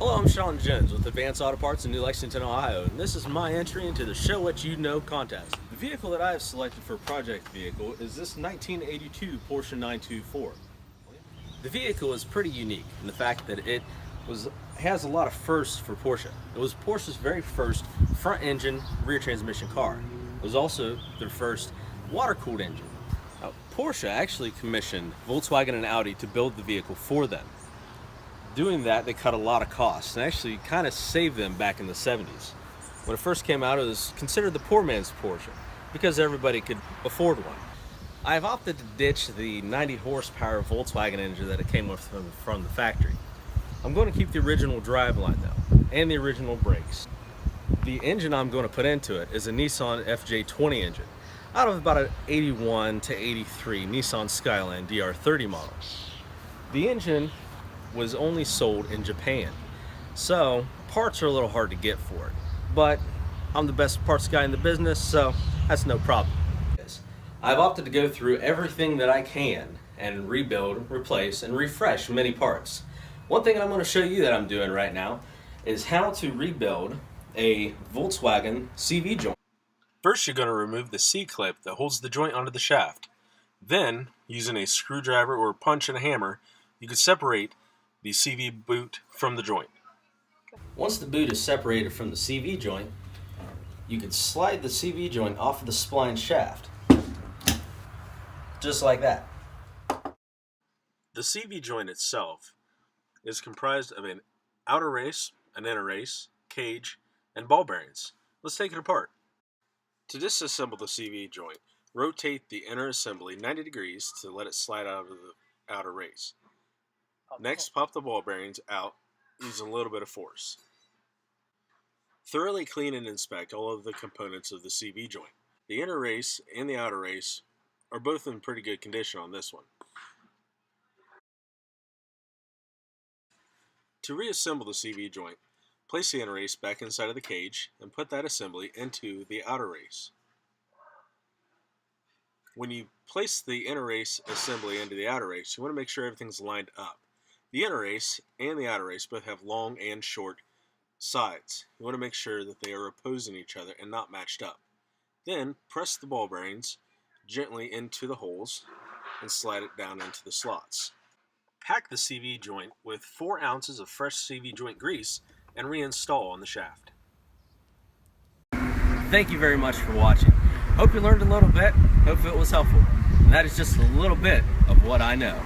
Hello, I'm Shawn J with Advanced Auto Parts in New Lexington, Ohio, and this is my entry into the Show What You Know contest. The vehicle that I have selected for project vehicle is this 1982 Porsche 924. The vehicle is pretty unique in the fact that it has a lot of firsts for Porsche. It was Porsche's very first front-engine, rear transmission car. It was also their first water-cooled engine. Now, Porsche actually commissioned Volkswagen and Audi to build the vehicle for them. Doing that, they cut a lot of costs and actually kind of saved them back in the 70s. When it first came out, it was considered the poor man's Porsche because everybody could afford one. I've opted to ditch the 90 horsepower Volkswagen engine that it came with from the factory. I'm going to keep the original driveline though, and the original brakes. The engine I'm going to put into it is a Nissan FJ20 engine out of about an 81 to 83 Nissan Skyline DR30 model. The engine was only sold in Japan, so parts are a little hard to get for it, but I'm the best parts guy in the business, so that's no problem. I've opted to go through everything that I can and rebuild, replace, and refresh many parts. One thing I'm going to show you that I'm doing right now is how to rebuild a Volkswagen CV joint. First, you're going to remove the C-clip that holds the joint onto the shaft. Then, using a screwdriver or punch and a hammer, you can separate the CV boot from the joint. Once the boot is separated from the CV joint, you can slide the CV joint off of the spline shaft. Just like that. The CV joint itself is comprised of an outer race, an inner race, cage, and ball bearings. Let's take it apart. To disassemble the CV joint, rotate the inner assembly 90 degrees to let it slide out of the outer race. Next, pop the ball bearings out using a little bit of force. Thoroughly clean and inspect all of the components of the CV joint. The inner race and the outer race are both in pretty good condition on this one. To reassemble the CV joint, place the inner race back inside of the cage and put that assembly into the outer race. When you place the inner race assembly into the outer race, you want to make sure everything's lined up. The inner race and the outer race both have long and short sides. You want to make sure that they are opposing each other and not matched up. Then press the ball bearings gently into the holes and slide it down into the slots. Pack the CV joint with 4 ounces of fresh CV joint grease and reinstall on the shaft. Thank you very much for watching. Hope you learned a little bit. Hope it was helpful. And that is just a little bit of what I know.